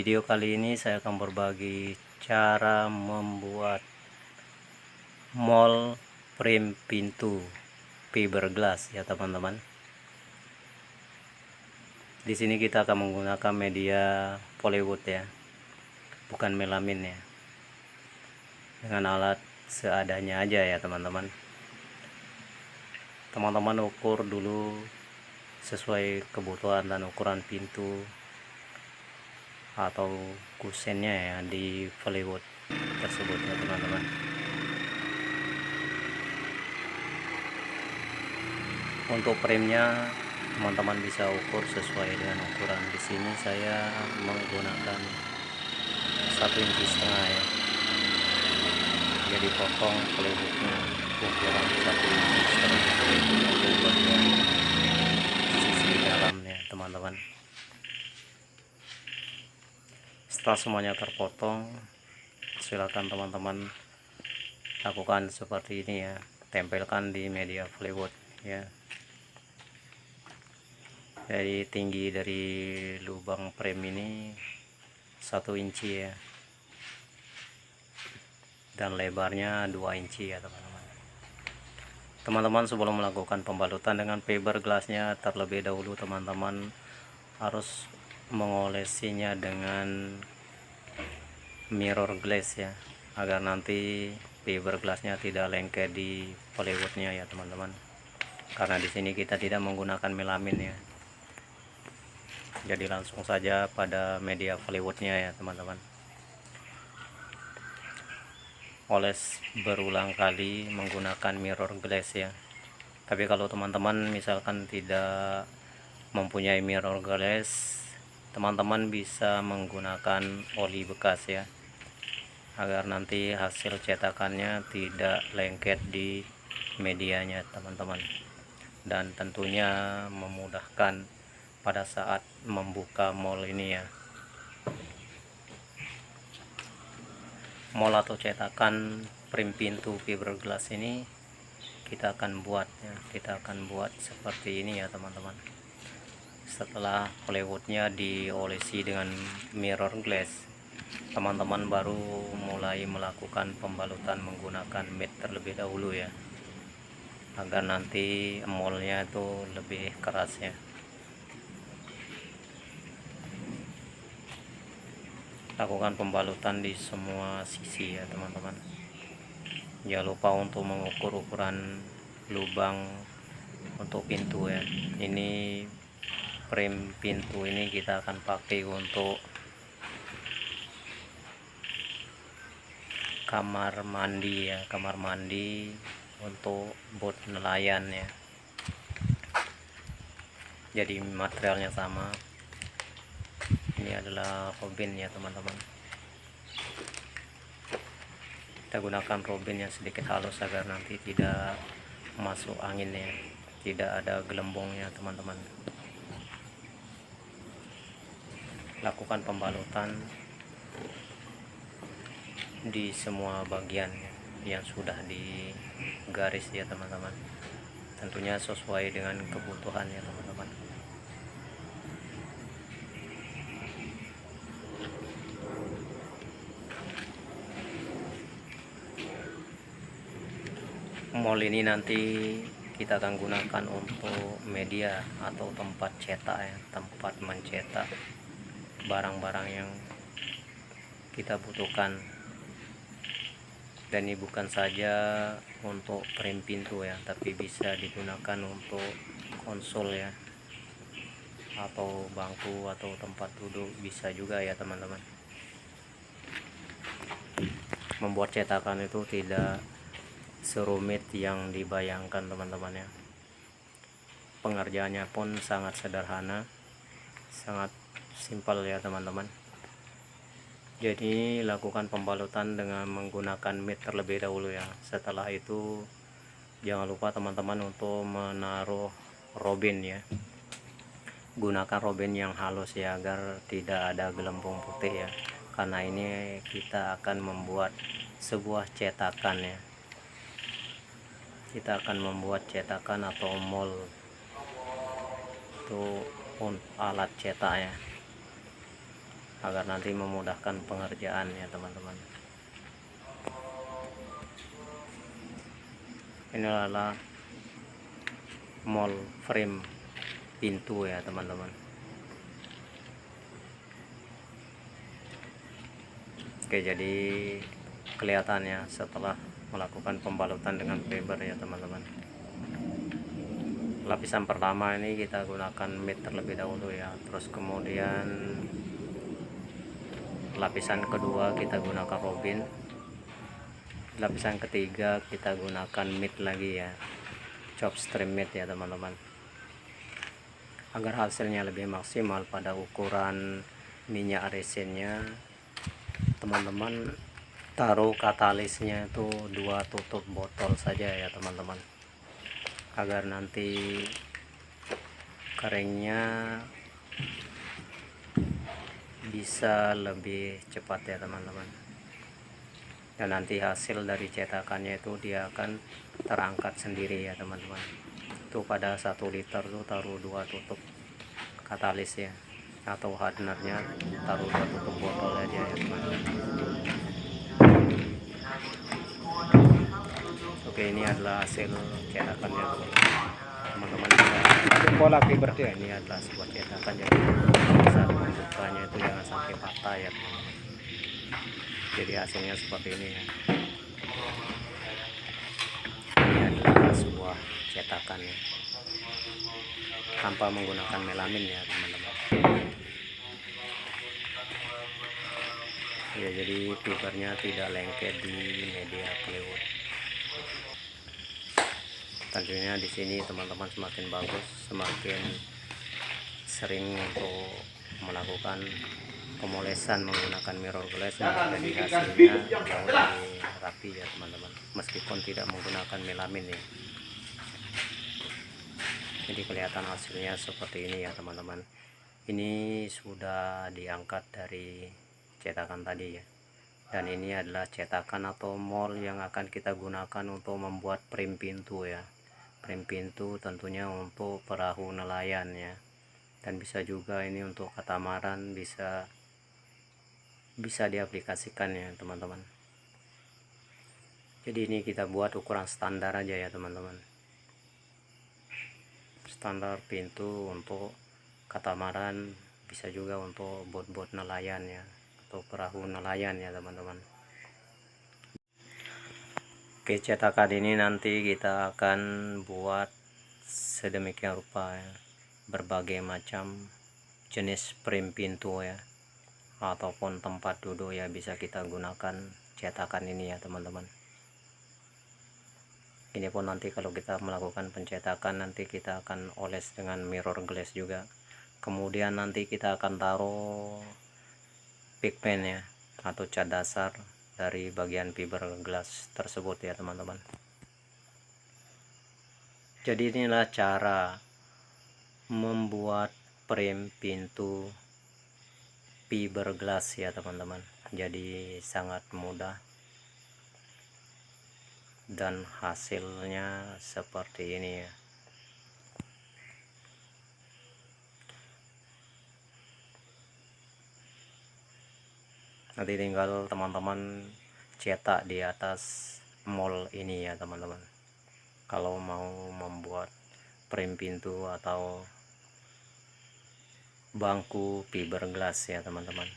Video kali ini saya akan berbagi cara membuat mold frame pintu fiberglass ya teman-teman. Di sini kita akan menggunakan media polywood ya, bukan melamin ya. Dengan alat seadanya aja ya teman-teman. Teman-teman ukur dulu sesuai kebutuhan dan ukuran pintu atau kusennya ya di plywood tersebut ya teman-teman. Untuk framenya teman-teman bisa ukur sesuai dengan ukuran. Di sini saya menggunakan 1,5 inci ya, jadi potong plywoodnya ukuran 1,5 inci untuk bagian sisi dalamnya teman-teman. Setelah semuanya terpotong, silakan teman-teman lakukan seperti ini ya, tempelkan di media plywood ya. Jadi tinggi dari lubang frame ini 1 inci ya, dan lebarnya 2 inci ya teman-teman. Teman-teman sebelum melakukan pembalutan dengan fiberglassnya, terlebih dahulu teman-teman harus mengolesinya dengan mirror glass ya, agar nanti fiberglassnya tidak lengket di plywoodnya ya teman-teman. Karena di sini kita tidak menggunakan melamin ya, jadi langsung saja pada media plywoodnya ya teman-teman. Oles berulang kali menggunakan mirror glass ya. Tapi kalau teman-teman misalkan tidak mempunyai mirror glass, teman-teman bisa menggunakan oli bekas ya, agar nanti hasil cetakannya tidak lengket di medianya teman-teman, dan tentunya memudahkan pada saat membuka mold ini ya. Mold atau cetakan frame pintu fiberglass ini kita akan buat ya, kita akan buat seperti ini ya teman-teman. Setelah plywoodnya diolesi dengan mirror glass, teman-teman baru mulai melakukan pembalutan menggunakan mat terlebih dahulu ya, agar nanti moldnya itu lebih keras ya. Lakukan pembalutan di semua sisi ya teman-teman. Jangan lupa untuk mengukur ukuran lubang untuk pintu ya. Ini frame pintu ini kita akan pakai untuk kamar mandi ya, kamar mandi untuk bot nelayan ya. Jadi materialnya sama. Ini adalah robin ya teman-teman. Kita gunakan robin yang sedikit halus agar nanti tidak masuk angin ya, tidak ada gelembungnya teman-teman. Lakukan pembalutan di semua bagian yang sudah digaris ya teman-teman, tentunya sesuai dengan kebutuhan ya teman-teman. Mold ini nanti kita akan gunakan untuk media atau tempat cetak ya, tempat mencetak barang-barang yang kita butuhkan. Dan ini bukan saja untuk frame pintu ya, tapi bisa digunakan untuk konsol ya, atau bangku atau tempat duduk bisa juga ya teman-teman. Membuat cetakan itu tidak serumit yang dibayangkan teman-teman ya. Pengerjaannya pun sangat sederhana, sangat simpel ya teman-teman. Jadi lakukan pembalutan dengan menggunakan mat terlebih dahulu ya. Setelah itu jangan lupa teman-teman untuk menaruh robin ya. Gunakan robin yang halus ya, agar tidak ada gelembung putih ya, karena ini kita akan membuat sebuah cetakan ya. Kita akan membuat cetakan atau mold itu alat cetak ya. agar nanti memudahkan pengerjaan ya teman-teman. Ini adalah mold frame pintu ya teman-teman. Oke, jadi kelihatannya setelah melakukan pembalutan dengan fiber ya teman-teman. Lapisan pertama ini kita gunakan mat terlebih dahulu ya, terus kemudian lapisan kedua kita gunakan robin, lapisan ketiga kita gunakan mat lagi ya, chop stream mat ya teman-teman, agar hasilnya lebih maksimal. Pada ukuran minyak resinnya teman-teman taruh katalisnya itu 2 tutup botol saja ya teman-teman, agar nanti keringnya bisa lebih cepat ya teman-teman. Dan nanti hasil dari cetakannya itu dia akan terangkat sendiri ya teman-teman. Itu pada 1 liter tuh taruh 2 tutup katalis ya, atau hardenernya taruh 2 tutup botol aja ya teman-teman. Oke, ini adalah hasil cetakannya teman-teman. Bola fiber dia. Ini adalah sebuah cetakan, jadi saat membukanya itu jangan sampai patah ya teman-teman. Jadi hasilnya seperti ini ya. Ini adalah sebuah cetakan ya, tanpa menggunakan melamin ya teman-teman. Ya, jadi fibernya tidak lengket di media plywood. Tentunya di sini teman-teman semakin bagus, semakin sering untuk melakukan pemolesan menggunakan mirror glass, jadi hasilnya jauh lebih rapi ya teman-teman, meskipun tidak menggunakan melamin ya. Jadi kelihatan hasilnya seperti ini ya teman-teman. Ini sudah diangkat dari cetakan tadi ya, dan ini adalah cetakan atau mold yang akan kita gunakan untuk membuat frame pintu ya. Frame pintu tentunya untuk perahu nelayan ya, dan bisa juga ini untuk katamaran, bisa diaplikasikan ya teman-teman. Jadi ini kita buat ukuran standar aja ya teman-teman, standar pintu untuk katamaran, bisa juga untuk bot-bot nelayan ya, atau perahu nelayan ya teman-teman. Oke, cetakan ini nanti kita akan buat sedemikian rupa ya, berbagai macam jenis frame pintu ya, ataupun tempat duduk ya, bisa kita gunakan cetakan ini ya teman-teman. Ini pun nanti kalau kita melakukan pencetakan, nanti kita akan oles dengan mirror glass juga. Kemudian nanti kita akan taruh pigment ya, atau cat dasar dari bagian fiberglass tersebut ya teman-teman. Jadi inilah cara membuat frame pintu fiberglass ya teman-teman. Jadi sangat mudah dan hasilnya seperti ini ya. Nanti tinggal teman-teman cetak di atas mold ini ya teman-teman, kalau mau membuat frame pintu atau bangku fiberglass ya teman-teman.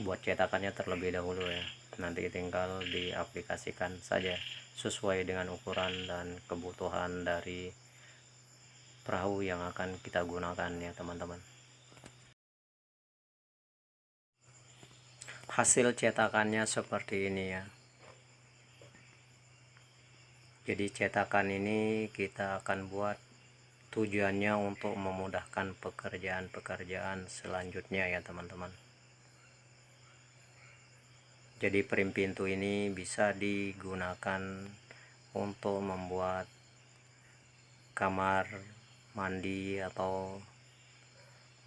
Buat cetakannya terlebih dahulu ya, nanti tinggal diaplikasikan saja sesuai dengan ukuran dan kebutuhan dari perahu yang akan kita gunakan ya teman-teman. Hasil cetakannya seperti ini ya. Jadi cetakan ini kita akan buat tujuannya untuk memudahkan pekerjaan-pekerjaan selanjutnya ya teman-teman. Jadi frame pintu ini bisa digunakan untuk membuat kamar mandi atau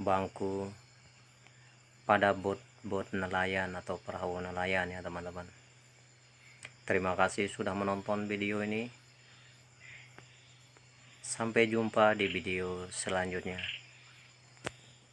bangku pada bot nelayan atau perahu nelayan ya teman-teman. Terima kasih sudah menonton video ini. Sampai jumpa di video selanjutnya.